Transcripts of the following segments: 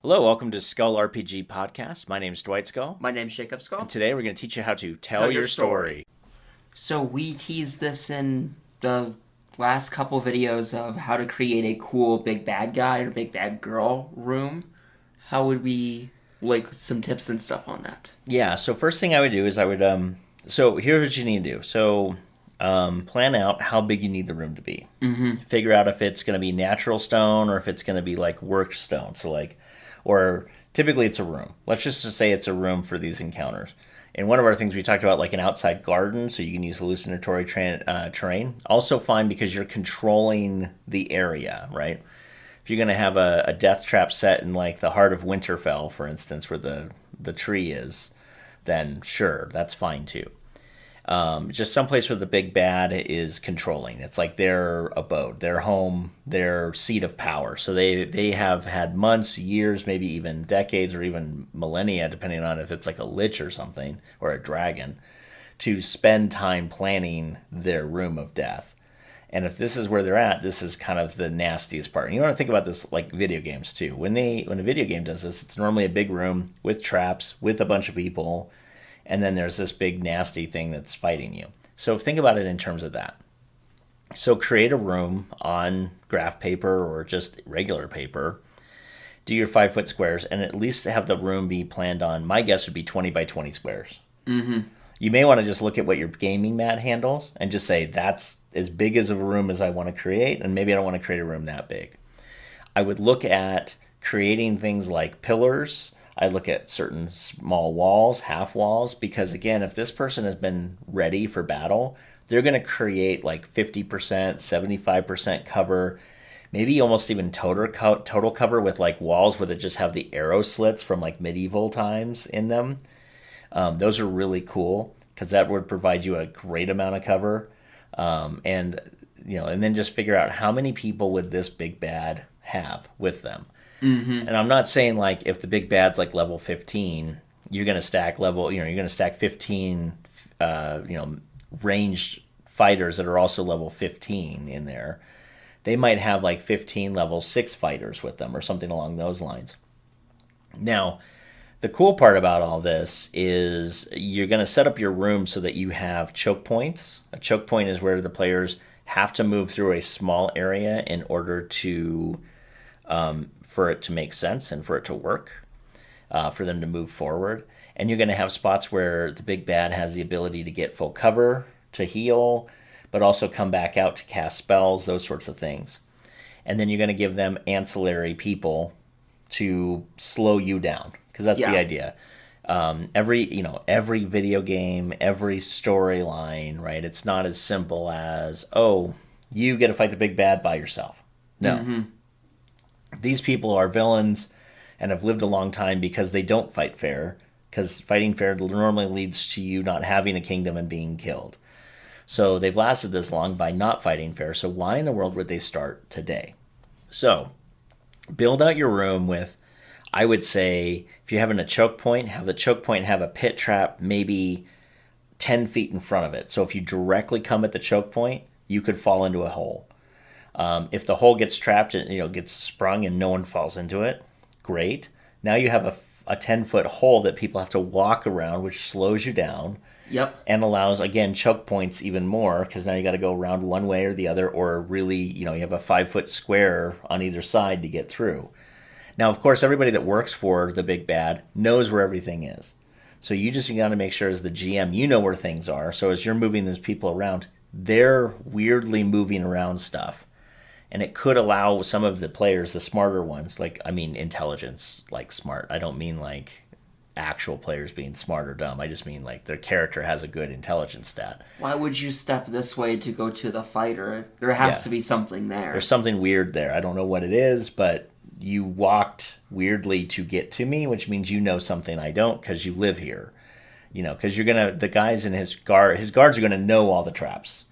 Hello, welcome to Skull RPG Podcast. My name's Dwight Skull. My name's Jacob Skull. And today we're going to teach you how to tell your story. So we teased this in the last couple videos of how to create a cool big bad guy or big bad girl room. How would we, some tips and stuff on that? Yeah, so first thing I would do is so here's what you need to do. So plan out how big you need the room to be. Mm-hmm. Figure out if it's going to be natural stone or if it's going to be work stone. Or typically it's a room. Let's just say it's a room for these encounters. And one of our things we talked about, an outside garden, so you can use hallucinatory terrain. Also fine because you're controlling the area, right? If you're going to have a death trap set in the heart of Winterfell, for instance, where the tree is, then sure, that's fine too. Just someplace where the big bad is controlling. It's like their abode, their home, their seat of power. So they have had months, years, maybe even decades or even millennia, depending on if it's a lich or something, or a dragon, to spend time planning their room of death. And if this is where they're at, this is kind of the nastiest part. And you want to think about this like video games too. When a video game does this, it's normally a big room with traps, with a bunch of people, and then there's this big nasty thing that's fighting you. So think about it in terms of that. So create a room on graph paper or just regular paper. Do your 5-foot squares and at least have the room be planned on, my guess would be 20 by 20 squares. Mm-hmm. You may want to just look at what your gaming mat handles and just say that's as big as of a room as I want to create, and maybe I don't want to create a room that big. I would look at creating things like pillars. I look at certain small walls, half walls, because again, if this person has been ready for battle, they're going to create 50%, 75% cover, maybe almost even total cover with walls where they just have the arrow slits from medieval times in them. Those are really cool because that would provide you a great amount of cover. And then just figure out how many people would this big bad have with them. Mm-hmm. And I'm not saying if the big bad's level 15, you're going to stack you're going to stack 15, ranged fighters that are also level 15 in there. They might have 15 level 6 fighters with them or something along those lines. Now, the cool part about all this is you're going to set up your room so that you have choke points. A choke point is where the players have to move through a small area in order to for it to make sense and for it to work, for them to move forward. And you're going to have spots where the big bad has the ability to get full cover, to heal, but also come back out to cast spells, those sorts of things. And then you're going to give them ancillary people to slow you down, because that's the idea. Every video game, every storyline, right? It's not as simple as, oh, you get to fight the big bad by yourself. No. Mm-hmm. These people are villains and have lived a long time because they don't fight fair, because fighting fair normally leads to you not having a kingdom and being killed. So they've lasted this long by not fighting fair. So why in the world would they start today? So build out your room with, I would say, if you're having a choke point, have the choke point have a pit trap maybe 10 feet in front of it. So if you directly come at the choke point, you could fall into a hole. If the hole gets trapped and gets sprung and no one falls into it, great. Now you have a 10-foot hole that people have to walk around, which slows you down. Yep. And allows, again, choke points even more, because now you got to go around one way or the other, or really, you have a 5-foot square on either side to get through. Now, of course, everybody that works for the big bad knows where everything is. So you just got to make sure as the GM, you know where things are. So as you're moving those people around, they're weirdly moving around stuff. And it could allow some of the players, the smarter ones, intelligence, smart. I don't mean actual players being smart or dumb. I just mean their character has a good intelligence stat. Why would you step this way to go to the fighter? There has to be something there. There's something weird there. I don't know what it is, but you walked weirdly to get to me, which means you know something I don't because you live here. Because the guys in his guards are going to know all the traps.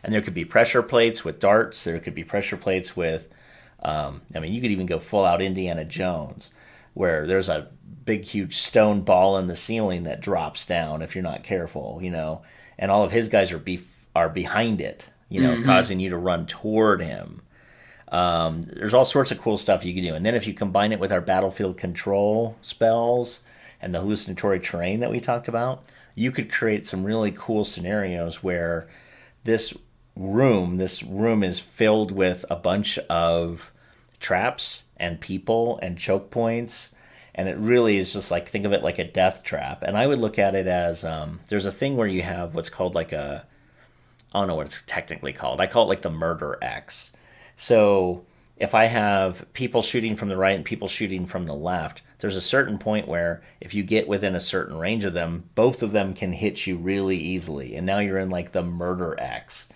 And there could be pressure plates with darts. There could be pressure plates with, you could even go full out Indiana Jones, where there's a big, huge stone ball in the ceiling that drops down if you're not careful, and all of his guys are behind it, causing you to run toward him. There's all sorts of cool stuff you can do. And then if you combine it with our battlefield control spells and the hallucinatory terrain that we talked about, you could create some really cool scenarios where this room is filled with a bunch of traps and people and choke points, and it really is just like, think of it like a death trap. And I would look at it as there's a thing where you have what's called like a, I don't know what it's technically called. I call it like the murder X. So if I have people shooting from the right and people shooting from the left, there's a certain point where if you get within a certain range of them, both of them can hit you really easily. And now you're in like the murder X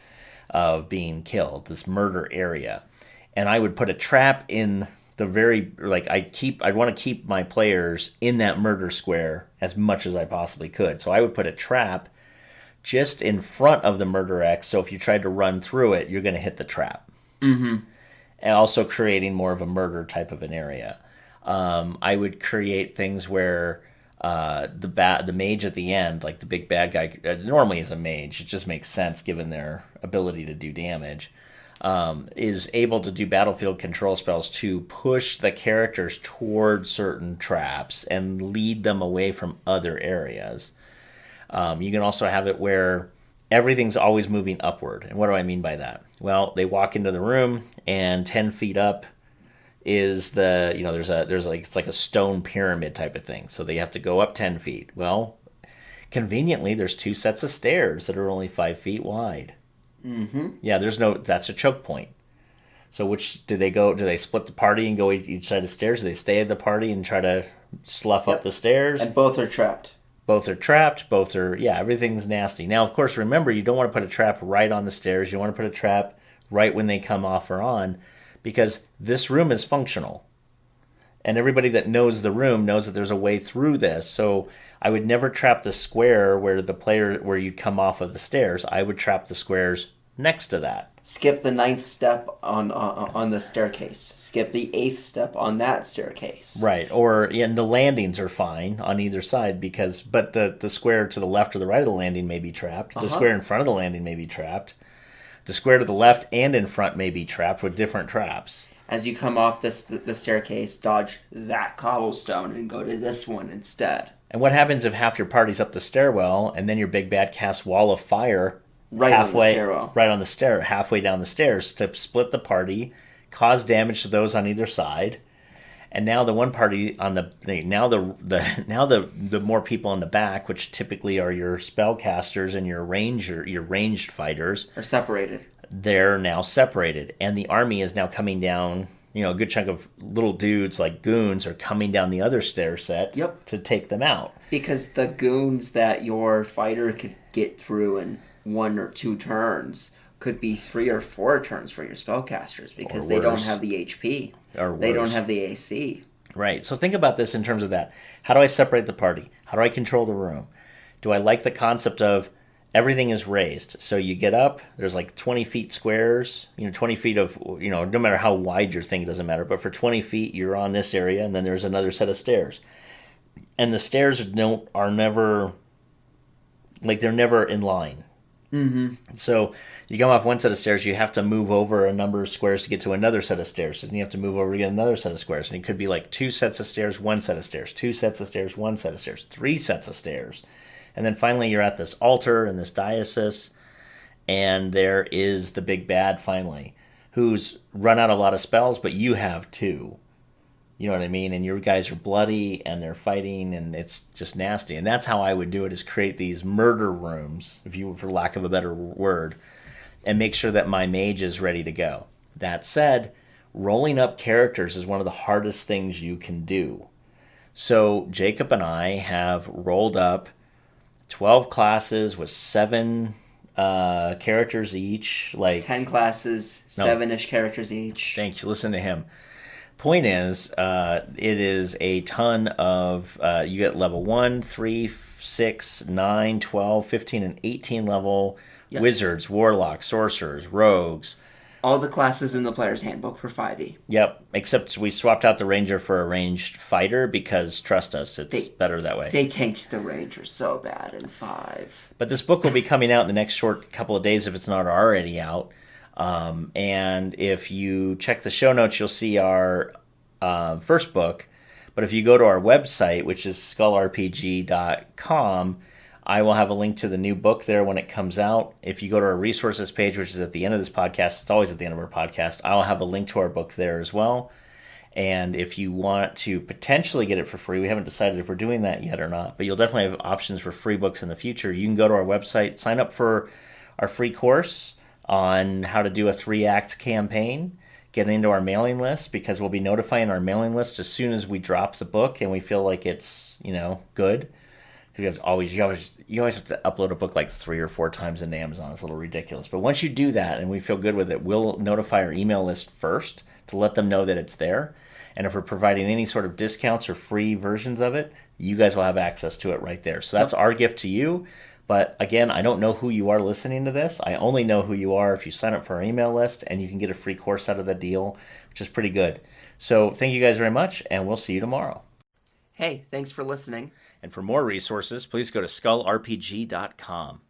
of being killed, this murder area. And I would put a trap in the very, like, I'd want to keep my players in that murder square as much as I possibly could. So I would put a trap just in front of the murder X, so if you tried to run through it, you're going to hit the trap. Mm-hmm. And also creating more of a murder type of an area. I would create things where the mage at the end, like the big bad guy, normally is a mage. It just makes sense given their ability to do damage. Is able to do battlefield control spells to push the characters toward certain traps and lead them away from other areas. You can also have it where everything's always moving upward. And what do I mean by that? Well, they walk into the room, and 10 feet up is it's like a stone pyramid type of thing. So they have to go up 10 feet. Well, conveniently, there's 2 sets of stairs that are only 5 feet wide. Mm-hmm. Yeah, that's a choke point. So which do they go? Do they split the party and go each side of the stairs? Do they stay at the party and try to slough up the stairs? And both are trapped. Both are trapped. Everything's nasty. Now, of course, remember, you don't want to put a trap right on the stairs. You want to put a trap right when they come off or on, because this room is functional. And everybody that knows the room knows that there's a way through this. So I would never trap the square where you'd come off of the stairs. I would trap the squares next to that. Skip the 9th step on the staircase. Skip the 8th step on that staircase. Right, and the landings are fine on either side but the square to the left or the right of the landing may be trapped. The square in front of the landing may be trapped. The square to the left and in front may be trapped with different traps. As you come off the staircase, dodge that cobblestone and go to this one instead. And what happens if half your party's up the stairwell and then your big bad casts wall of fire halfway on the stair, halfway down the stairs to split the party, cause damage to those on either side, and now the one party on the more people in the back, which typically are your spellcasters and your ranged fighters, are separated. They're now separated, and the army is now coming down. A good chunk of little dudes like goons are coming down the other stair set to take them out. Because the goons that your fighter could get through in 1 or 2 turns could be 3 or 4 turns for your spellcasters, because they don't have the HP. They don't have the AC. Right. So think about this in terms of that. How do I separate the party? How do I control the room? Do I like the concept of everything is raised? So you get up, there's like 20 feet squares, 20 feet of, no matter how wide your thing, it doesn't matter. But for 20 feet, you're on this area, and then there's another set of stairs. And the stairs are never, they're never in line. Mm-hmm. So you come off one set of stairs, you have to move over a number of squares to get to another set of stairs, and you have to move over to get another set of squares, and it could be like 2 sets of stairs, 1 set of stairs, 2 sets of stairs, 1 set of stairs, 3 sets of stairs, and then finally you're at this altar in this diocese, and there is the big bad finally, who's run out a lot of spells, but you have 2. You know what I mean? And your guys are bloody, and they're fighting, and it's just nasty. And that's how I would do it, is create these murder rooms, for lack of a better word, and make sure that my mage is ready to go. That said, rolling up characters is one of the hardest things you can do. So Jacob and I have rolled up 12 classes with 7 characters each. 10 classes, 7-ish characters each. Thanks. Listen to him. Point is, it is a ton of, you get level 1, 3, 6, 9, 12, 15, and 18 level wizards, warlocks, sorcerers, rogues. All the classes in the player's handbook for 5e. Yep, except we swapped out the ranger for a ranged fighter because, trust us, it's better that way. They tanked the ranger so bad in 5. But this book will be coming out in the next short couple of days if it's not already out. And if you check the show notes, you'll see our first book. But if you go to our website, which is skullrpg.com, I will have a link to the new book there when it comes out. If you go to our resources page, which is at the end of this podcast, it's always at the end of our podcast, I'll have a link to our book there as well. And if you want to potentially get it for free, we haven't decided if we're doing that yet or not, but you'll definitely have options for free books in the future. You can go to our website, sign up for our free course on how to do a 3-act campaign, get into our mailing list, because we'll be notifying our mailing list as soon as we drop the book and we feel like it's, good. You always have to upload a book like 3 or 4 times into Amazon. It's a little ridiculous. But once you do that and we feel good with it, we'll notify our email list first to let them know that it's there. And if we're providing any sort of discounts or free versions of it, you guys will have access to it right there. So that's our gift to you. But again, I don't know who you are listening to this. I only know who you are if you sign up for our email list, and you can get a free course out of the deal, which is pretty good. So thank you guys very much, and we'll see you tomorrow. Hey, thanks for listening. And for more resources, please go to skullrpg.com.